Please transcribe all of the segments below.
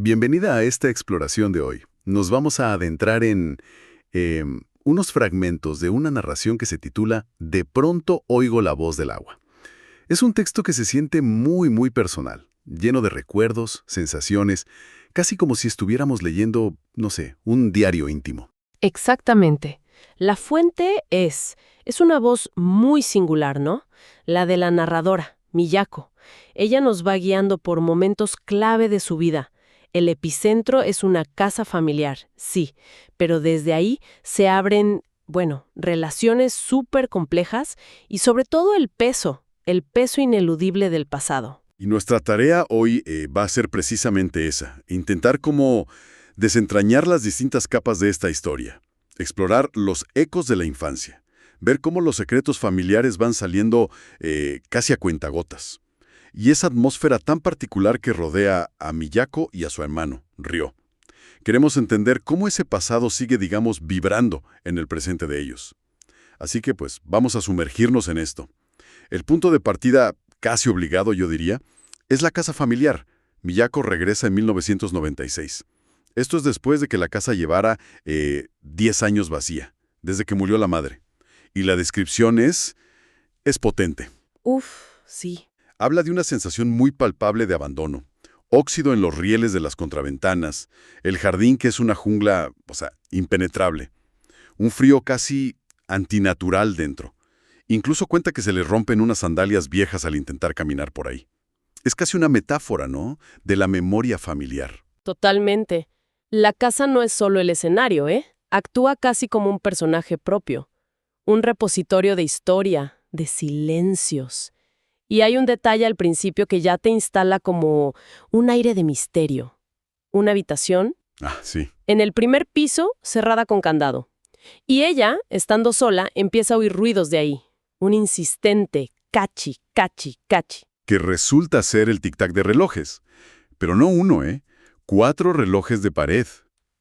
Bienvenida a esta exploración de hoy. Nos vamos a adentrar en unos fragmentos de una narración que se titula De pronto oigo la voz del agua. Es un texto que se siente muy personal, lleno de recuerdos, sensaciones, casi como si estuviéramos leyendo, no sé, un diario íntimo. Exactamente. La fuente es una voz muy singular, ¿no? La de la narradora, Miyako. Ella nos va guiando por momentos clave de su vida. El epicentro es una casa familiar, sí, pero desde ahí se abren, relaciones súper complejas y sobre todo el peso ineludible del pasado. Y nuestra tarea hoy va a ser precisamente esa, intentar como desentrañar las distintas capas de esta historia, explorar los ecos de la infancia, ver cómo los secretos familiares van saliendo casi a cuentagotas. Y esa atmósfera tan particular que rodea a Miyako y a su hermano, Ryo. Queremos entender cómo ese pasado sigue, digamos, vibrando en el presente de ellos. Así que, pues, vamos a sumergirnos en esto. El punto de partida, casi obligado, yo diría, es la casa familiar. Miyako regresa en 1996. Esto es después de que la casa llevara 10 años vacía, desde que murió la madre. Y la descripción es potente. Sí. Habla de una sensación muy palpable de abandono, óxido en los rieles de las contraventanas, el jardín que es una jungla, impenetrable, un frío casi antinatural dentro. Incluso cuenta que se le rompen unas sandalias viejas al intentar caminar por ahí. Es casi una metáfora, ¿no?, de la memoria familiar. Totalmente. La casa no es solo el escenario, ¿eh? Actúa casi como un personaje propio, un repositorio de historia, de silencios. Y hay un detalle al principio que ya te instala como un aire de misterio. Una habitación, Sí. en el primer piso, cerrada con candado. Y ella, estando sola, empieza a oír ruidos de ahí. Un insistente cachi, cachi, cachi. Que resulta ser el tic-tac de relojes. Pero no uno, 4 relojes de pared.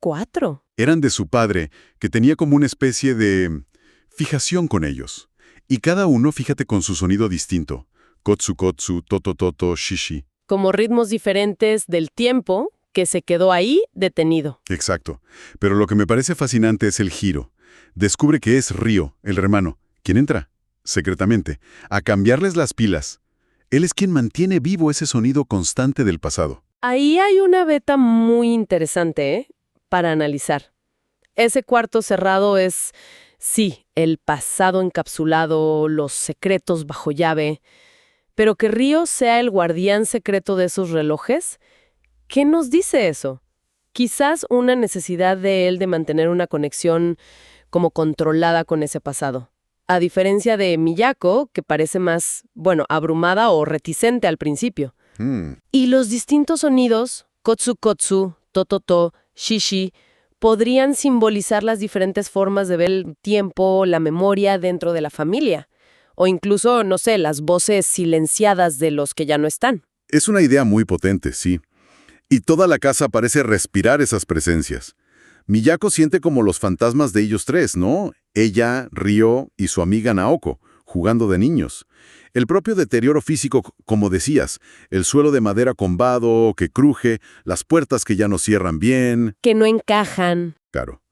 4. Eran de su padre, que tenía como una especie de fijación con ellos. Y cada uno, fíjate, con su sonido distinto. Kotsu-kotsu, toto-toto, shishi. Como ritmos diferentes del tiempo que se quedó ahí detenido. Exacto. Pero lo que me parece fascinante es el giro. Descubre que es Ryo, el hermano, quien entra, secretamente, a cambiarles las pilas. Él es quien mantiene vivo ese sonido constante del pasado. Ahí hay una beta muy interesante, para analizar. Ese cuarto cerrado es, sí, el pasado encapsulado, los secretos bajo llave. Pero que Ryo sea el guardián secreto de esos relojes, ¿qué nos dice eso? Quizás una necesidad de él de mantener una conexión como controlada con ese pasado. A diferencia de Miyako, que parece más, abrumada o reticente al principio. Y los distintos sonidos, kotsu-kotsu, to-to-to, shishi, podrían simbolizar las diferentes formas de ver el tiempo, la memoria dentro de la familia. O incluso, no sé, las voces silenciadas de los que ya no están. Es una idea muy potente, sí. Y toda la casa parece respirar esas presencias. Miyako siente como los fantasmas de ellos tres, ¿no? Ella, Ryo y su amiga Naoko, jugando de niños. El propio deterioro físico, como decías, el suelo de madera combado, que cruje, las puertas que ya no cierran bien. Que no encajan. Claro.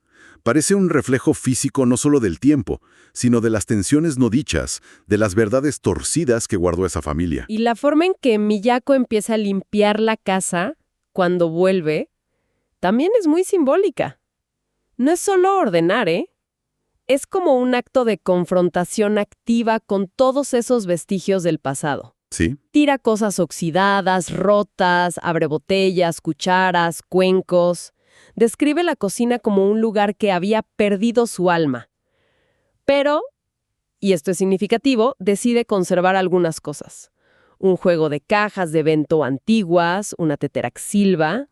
Parece un reflejo físico no solo del tiempo, sino de las tensiones no dichas, de las verdades torcidas que guardó esa familia. Y la forma en que Miyako empieza a limpiar la casa cuando vuelve también es muy simbólica. No es solo ordenar, es como un acto de confrontación activa con todos esos vestigios del pasado. Sí. Tira cosas oxidadas, rotas, abre botellas, cucharas, cuencos. Describe la cocina como un lugar que había perdido su alma. Pero, y esto es significativo, decide conservar algunas cosas. Un juego de cajas de bento antiguas, una tetera Silva.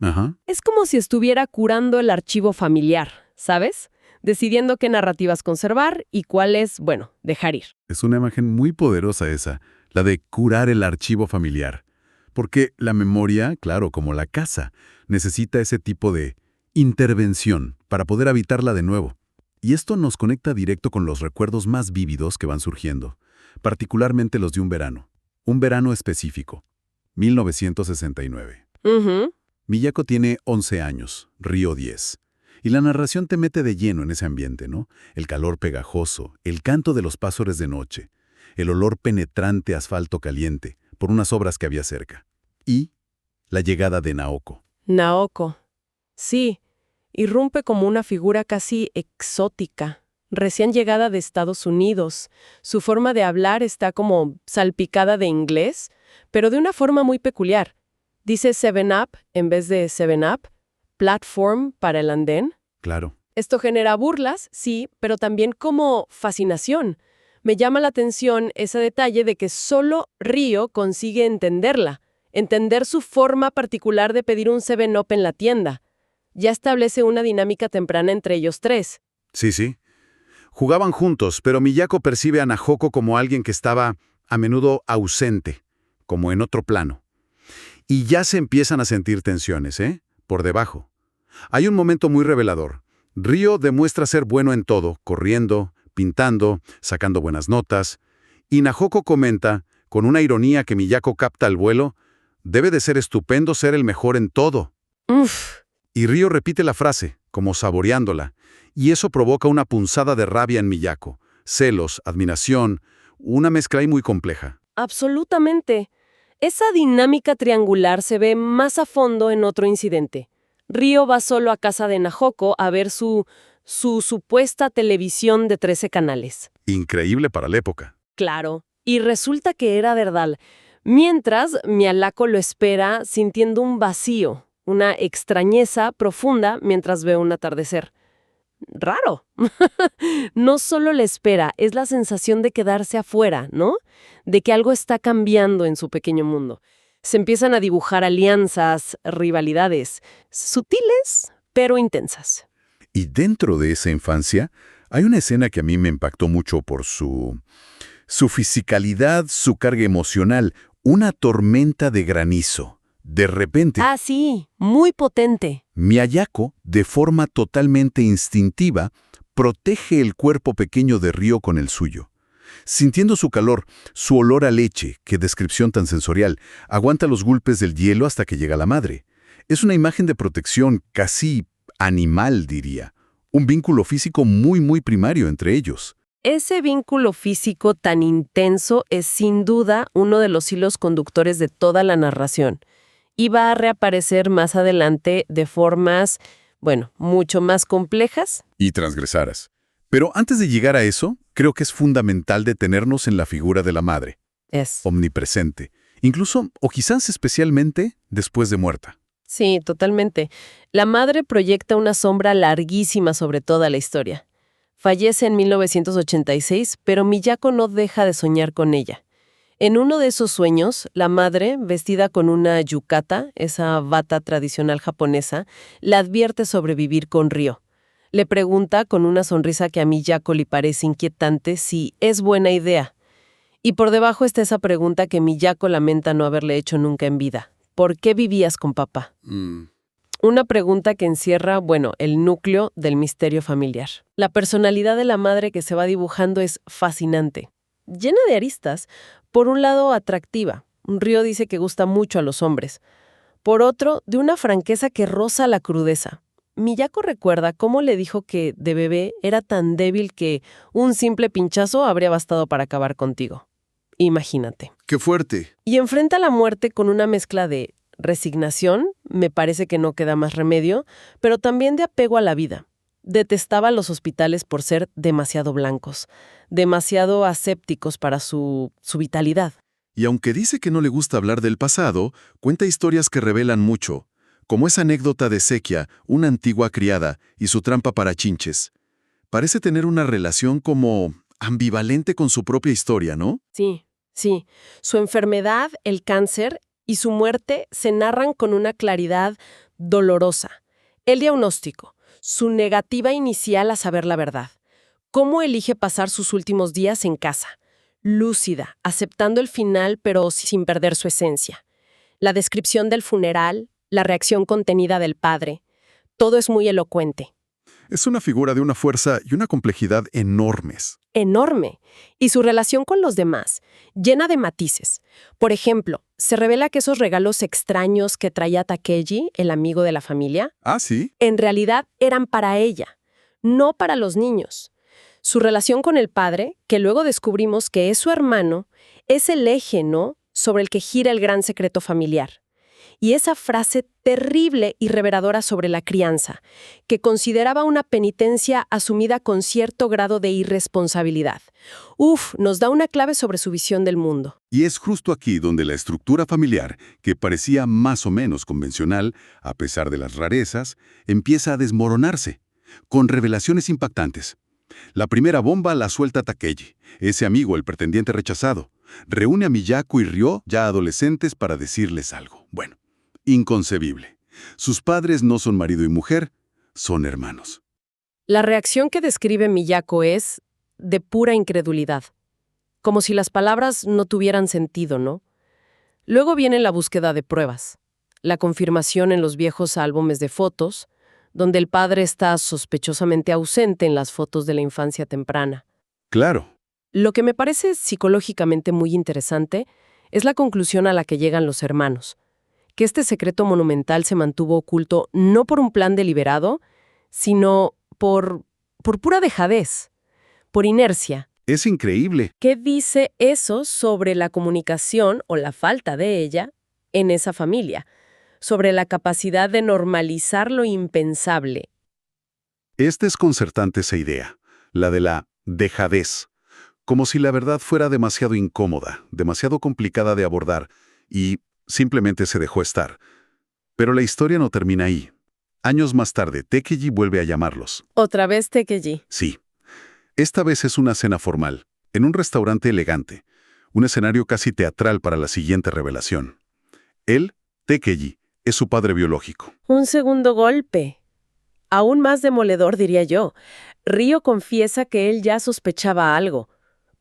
Es como si estuviera curando el archivo familiar, ¿sabes? Decidiendo qué narrativas conservar y cuáles, dejar ir. Es una imagen muy poderosa esa, la de curar el archivo familiar. Porque la memoria, claro, como la casa, necesita ese tipo de intervención para poder habitarla de nuevo. Y esto nos conecta directo con los recuerdos más vívidos que van surgiendo, particularmente los de un verano específico, 1969. Miyako tiene 11 años, Ryo 10. Y la narración te mete de lleno en ese ambiente, ¿no? El calor pegajoso, el canto de los pájaros de noche, el olor penetrante a asfalto caliente, por unas obras que había cerca. Y la llegada de Naoko. Naoko. Sí, irrumpe como una figura casi exótica, recién llegada de Estados Unidos. Su forma de hablar está como salpicada de inglés, pero de una forma muy peculiar. Dice 7-Up en vez de 7-Up, platform para el andén. Claro. Esto genera burlas, sí, pero también como fascinación. Me llama la atención ese detalle de que solo Ryo consigue entenderla, entender su forma particular de pedir un 7-Up en la tienda. Ya establece una dinámica temprana entre ellos tres. Sí. Jugaban juntos, pero Miyako percibe a Nahoko como alguien que estaba a menudo ausente, como en otro plano. Y ya se empiezan a sentir tensiones, por debajo. Hay un momento muy revelador. Ryo demuestra ser bueno en todo, corriendo, pintando, sacando buenas notas. Y Nahoko comenta, con una ironía que Miyako capta al vuelo, debe de ser estupendo ser el mejor en todo. Uf. Y Ryo repite la frase, como saboreándola, y eso provoca una punzada de rabia en Miyako. Celos, admiración, una mezcla ahí muy compleja. Absolutamente. Esa dinámica triangular se ve más a fondo en otro incidente. Ryo va solo a casa de Nahoko a ver su supuesta televisión de 13 canales. Increíble para la época. Claro. Y resulta que era verdad. Mientras, Miyako lo espera sintiendo un vacío, una extrañeza profunda mientras ve un atardecer. Raro. No solo le espera, es la sensación de quedarse afuera, ¿no? De que algo está cambiando en su pequeño mundo. Se empiezan a dibujar alianzas, rivalidades, sutiles, pero intensas. Y dentro de esa infancia, hay una escena que a mí me impactó mucho por su fisicalidad, su carga emocional, una tormenta de granizo. De repente, Ah, sí, muy potente. Miyako, de forma totalmente instintiva, protege el cuerpo pequeño de Ryo con el suyo. Sintiendo su calor, su olor a leche, qué descripción tan sensorial, aguanta los golpes del hielo hasta que llega la madre. Es una imagen de protección casi animal, diría. Un vínculo físico muy primario entre ellos. Ese vínculo físico tan intenso es sin duda uno de los hilos conductores de toda la narración. Y va a reaparecer más adelante de formas, mucho más complejas. Y transgresaras. Pero antes de llegar a eso, creo que es fundamental detenernos en la figura de la madre. Es. Omnipresente. Incluso, o quizás especialmente, después de muerta. Sí, totalmente. La madre proyecta una sombra larguísima sobre toda la historia. Fallece en 1986, pero Miyako no deja de soñar con ella. En uno de esos sueños, la madre, vestida con una yukata, esa bata tradicional japonesa, la advierte sobre vivir con Ryo. Le pregunta, con una sonrisa que a Miyako le parece inquietante, si es buena idea. Y por debajo está esa pregunta que Miyako lamenta no haberle hecho nunca en vida. ¿Por qué vivías con papá? Una pregunta que encierra, el núcleo del misterio familiar. La personalidad de la madre que se va dibujando es fascinante. Llena de aristas. Por un lado, atractiva. Ryo dice que gusta mucho a los hombres. Por otro, de una franqueza que roza la crudeza. Miyako recuerda cómo le dijo que, de bebé, era tan débil que un simple pinchazo habría bastado para acabar contigo. Imagínate. ¡Qué fuerte! Y enfrenta la muerte con una mezcla de resignación, me parece que no queda más remedio, pero también de apego a la vida. Detestaba los hospitales por ser demasiado blancos, demasiado asépticos para su vitalidad. Y aunque dice que no le gusta hablar del pasado, cuenta historias que revelan mucho, como esa anécdota de Sekia, una antigua criada, y su trampa para chinches. Parece tener una relación como ambivalente con su propia historia, ¿no? Sí. Su enfermedad, el cáncer y su muerte se narran con una claridad dolorosa. El diagnóstico, su negativa inicial a saber la verdad. Cómo elige pasar sus últimos días en casa. Lúcida, aceptando el final pero sin perder su esencia. La descripción del funeral, la reacción contenida del padre. Todo es muy elocuente. Es una figura de una fuerza y una complejidad enormes. Enorme. Y su relación con los demás, llena de matices. Por ejemplo, se revela que esos regalos extraños que traía Takeji, el amigo de la familia, Ah, sí. en realidad eran para ella, no para los niños. Su relación con el padre, que luego descubrimos que es su hermano, es el eje, ¿no?, sobre el que gira el gran secreto familiar. Y esa frase terrible y reveladora sobre la crianza, que consideraba una penitencia asumida con cierto grado de irresponsabilidad. Nos da una clave sobre su visión del mundo. Y es justo aquí donde la estructura familiar, que parecía más o menos convencional, a pesar de las rarezas, empieza a desmoronarse, con revelaciones impactantes. La primera bomba la suelta Takeji, ese amigo, el pretendiente rechazado. Reúne a Miyako y Ryo, ya adolescentes, para decirles algo. Bueno, inconcebible. Sus padres no son marido y mujer, son hermanos. La reacción que describe Miyako es de pura incredulidad, como si las palabras no tuvieran sentido, ¿no? Luego viene la búsqueda de pruebas, la confirmación en los viejos álbumes de fotos, donde el padre está sospechosamente ausente en las fotos de la infancia temprana. Claro. Lo que me parece psicológicamente muy interesante es la conclusión a la que llegan los hermanos, que este secreto monumental se mantuvo oculto no por un plan deliberado, sino por pura dejadez, por inercia. Es increíble. ¿Qué dice eso sobre la comunicación o la falta de ella en esa familia? Sobre la capacidad de normalizar lo impensable. Es desconcertante esa idea, la de la dejadez. Como si la verdad fuera demasiado incómoda, demasiado complicada de abordar, y simplemente se dejó estar. Pero la historia no termina ahí. Años más tarde, Takeji vuelve a llamarlos. Otra vez Takeji. Sí. Esta vez es una cena formal, en un restaurante elegante, un escenario casi teatral para la siguiente revelación. Él, Takeji, es su padre biológico. Un segundo golpe. Aún más demoledor, diría yo. Ryo confiesa que él ya sospechaba algo,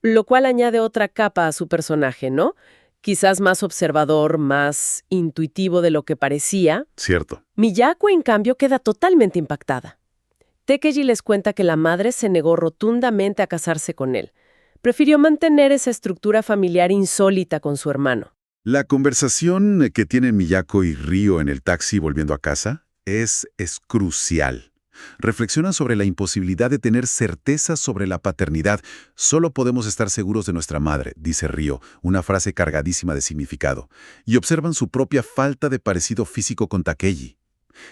lo cual añade otra capa a su personaje, ¿no? Quizás más observador, más intuitivo de lo que parecía. Cierto. Miyako, en cambio, queda totalmente impactada. Takeji les cuenta que la madre se negó rotundamente a casarse con él. Prefirió mantener esa estructura familiar insólita con su hermano. La conversación que tienen Miyako y Ryo en el taxi volviendo a casa es crucial. Reflexionan sobre la imposibilidad de tener certeza sobre la paternidad. Solo podemos estar seguros de nuestra madre, dice Ryo, una frase cargadísima de significado. Y observan su propia falta de parecido físico con Takeji.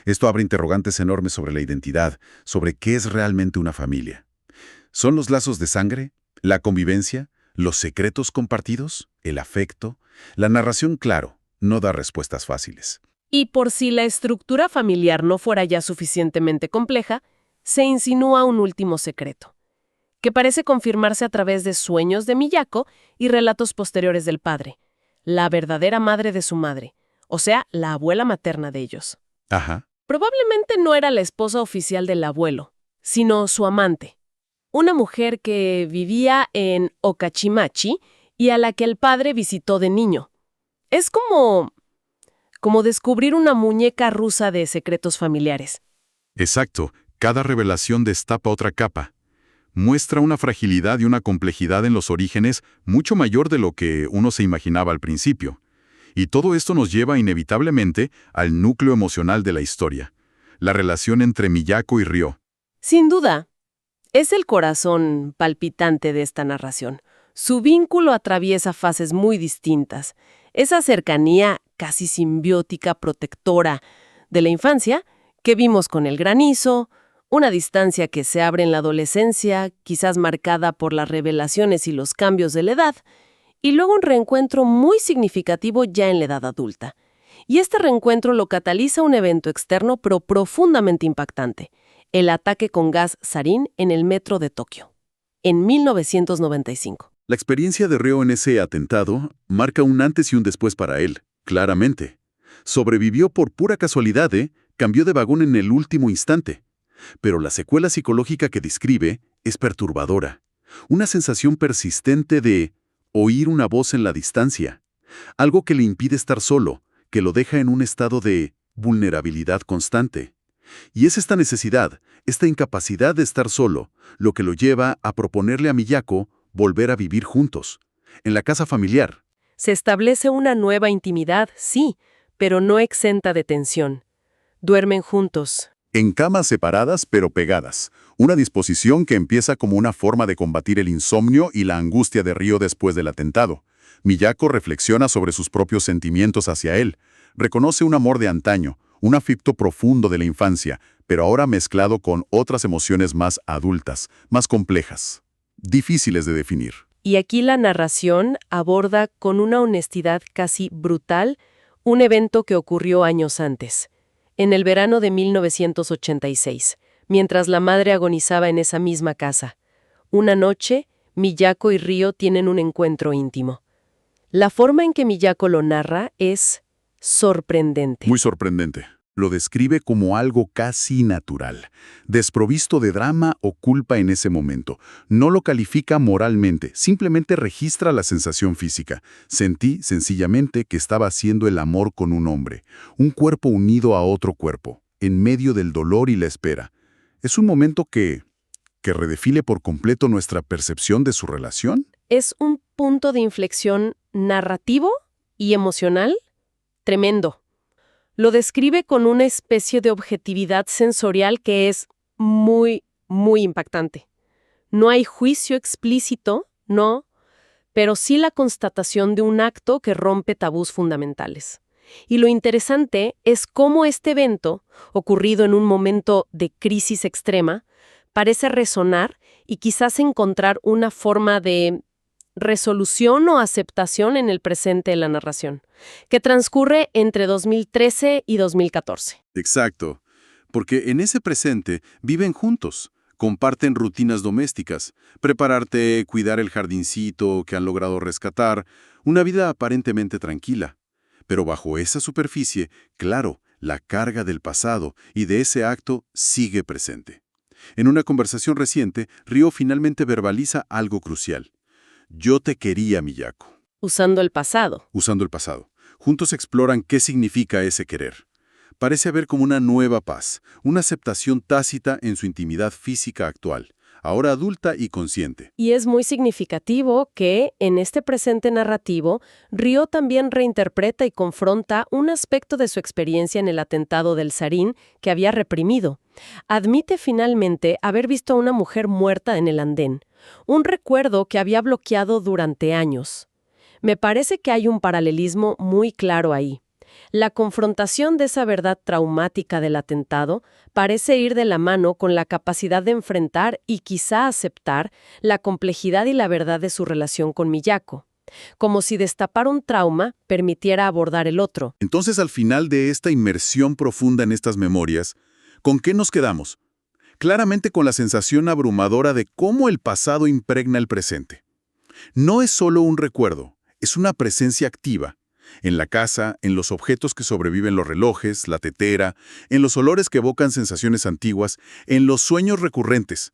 Esto abre interrogantes enormes sobre la identidad, sobre qué es realmente una familia. ¿Son los lazos de sangre? ¿La convivencia? ¿Los secretos compartidos? ¿El afecto? La narración, claro, no da respuestas fáciles. Y por si la estructura familiar no fuera ya suficientemente compleja, se insinúa un último secreto, que parece confirmarse a través de sueños de Miyako y relatos posteriores del padre, la verdadera madre de su madre, o sea, la abuela materna de ellos. Ajá. Probablemente no era la esposa oficial del abuelo, sino su amante, una mujer que vivía en Okachimachi y a la que el padre visitó de niño. Es como descubrir una muñeca rusa de secretos familiares. Exacto. Cada revelación destapa otra capa. Muestra una fragilidad y una complejidad en los orígenes mucho mayor de lo que uno se imaginaba al principio. Y todo esto nos lleva inevitablemente al núcleo emocional de la historia, la relación entre Miyako y Ryo. Sin duda, es el corazón palpitante de esta narración. Su vínculo atraviesa fases muy distintas. Esa cercanía casi simbiótica, protectora de la infancia que vimos con el granizo, una distancia que se abre en la adolescencia, quizás marcada por las revelaciones y los cambios de la edad, y luego un reencuentro muy significativo ya en la edad adulta. Y este reencuentro lo cataliza un evento externo pero profundamente impactante, el ataque con gas sarín en el metro de Tokio, en 1995. La experiencia de Ryo en ese atentado marca un antes y un después para él, claramente. Sobrevivió por pura casualidad, cambió de vagón en el último instante. Pero la secuela psicológica que describe es perturbadora. Una sensación persistente de oír una voz en la distancia. Algo que le impide estar solo, que lo deja en un estado de vulnerabilidad constante. Y es esta necesidad, esta incapacidad de estar solo, lo que lo lleva a proponerle a Miyako volver a vivir juntos, en la casa familiar. Se establece una nueva intimidad, sí, pero no exenta de tensión. Duermen juntos. En camas separadas pero pegadas, una disposición que empieza como una forma de combatir el insomnio y la angustia de Ryo después del atentado. Miyako reflexiona sobre sus propios sentimientos hacia él, reconoce un amor de antaño, un afecto profundo de la infancia, pero ahora mezclado con otras emociones más adultas, más complejas, difíciles de definir. Y aquí la narración aborda con una honestidad casi brutal un evento que ocurrió años antes, en el verano de 1986, mientras la madre agonizaba en esa misma casa. Una noche, Miyako y Ryo tienen un encuentro íntimo. La forma en que Miyako lo narra es sorprendente. Muy sorprendente. Lo describe como algo casi natural, desprovisto de drama o culpa en ese momento. No lo califica moralmente, simplemente registra la sensación física. Sentí, sencillamente, que estaba haciendo el amor con un hombre, un cuerpo unido a otro cuerpo, en medio del dolor y la espera. Es un momento que redefine por completo nuestra percepción de su relación. Es un punto de inflexión narrativo y emocional tremendo. Lo describe con una especie de objetividad sensorial que es muy, muy impactante. No hay juicio explícito, no, pero sí la constatación de un acto que rompe tabús fundamentales. Y lo interesante es cómo este evento, ocurrido en un momento de crisis extrema, parece resonar y quizás encontrar una forma de resolución o aceptación en el presente de la narración, que transcurre entre 2013 y 2014. Exacto, porque en ese presente viven juntos, comparten rutinas domésticas, preparar té, cuidar el jardincito que han logrado rescatar, una vida aparentemente tranquila. Pero bajo esa superficie, claro, la carga del pasado y de ese acto sigue presente. En una conversación reciente, Ryo finalmente verbaliza algo crucial. Yo te quería, Miyako. Usando el pasado. Usando el pasado. Juntos exploran qué significa ese querer. Parece haber como una nueva paz, una aceptación tácita en su intimidad física actual, ahora adulta y consciente. Y es muy significativo que, en este presente narrativo, Ryo también reinterpreta y confronta un aspecto de su experiencia en el atentado del Sarín que había reprimido. Admite finalmente haber visto a una mujer muerta en el andén, un recuerdo que había bloqueado durante años. Me parece que hay un paralelismo muy claro ahí. La confrontación de esa verdad traumática del atentado parece ir de la mano con la capacidad de enfrentar y quizá aceptar la complejidad y la verdad de su relación con Miyako, como si destapar un trauma permitiera abordar el otro. Entonces, al final de esta inmersión profunda en estas memorias, ¿con qué nos quedamos? Claramente con la sensación abrumadora de cómo el pasado impregna el presente. No es solo un recuerdo, es una presencia activa. En la casa, en los objetos que sobreviven los relojes, la tetera, en los olores que evocan sensaciones antiguas, en los sueños recurrentes.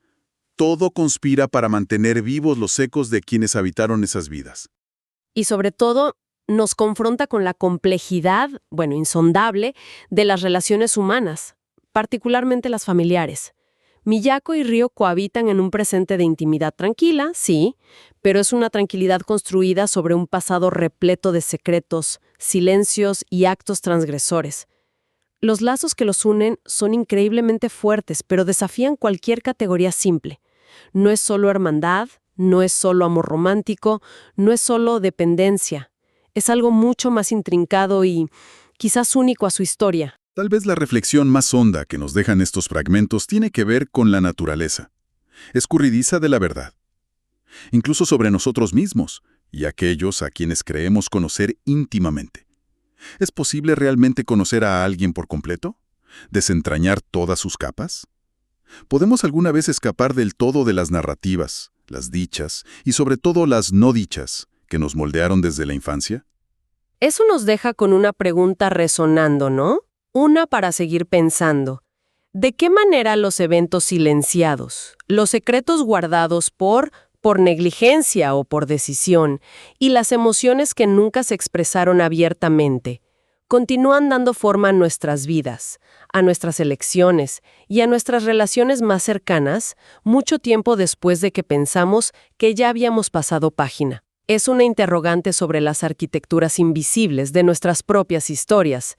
Todo conspira para mantener vivos los ecos de quienes habitaron esas vidas. Y sobre todo, nos confronta con la complejidad, insondable, de las relaciones humanas, particularmente las familiares. Miyako y Ryo cohabitan en un presente de intimidad tranquila, sí, pero es una tranquilidad construida sobre un pasado repleto de secretos, silencios y actos transgresores. Los lazos que los unen son increíblemente fuertes, pero desafían cualquier categoría simple. No es solo hermandad, no es solo amor romántico, no es solo dependencia. Es algo mucho más intrincado y quizás único a su historia. Tal vez la reflexión más honda que nos dejan estos fragmentos tiene que ver con la naturaleza, escurridiza de la verdad, incluso sobre nosotros mismos y aquellos a quienes creemos conocer íntimamente. ¿Es posible realmente conocer a alguien por completo? ¿Desentrañar todas sus capas? ¿Podemos alguna vez escapar del todo de las narrativas, las dichas y sobre todo las no dichas que nos moldearon desde la infancia? Eso nos deja con una pregunta resonando, ¿no? Una para seguir pensando. ¿De qué manera los eventos silenciados, los secretos guardados por negligencia o por decisión, y las emociones que nunca se expresaron abiertamente, continúan dando forma a nuestras vidas, a nuestras elecciones y a nuestras relaciones más cercanas mucho tiempo después de que pensamos que ya habíamos pasado página. Es una interrogante sobre las arquitecturas invisibles de nuestras propias historias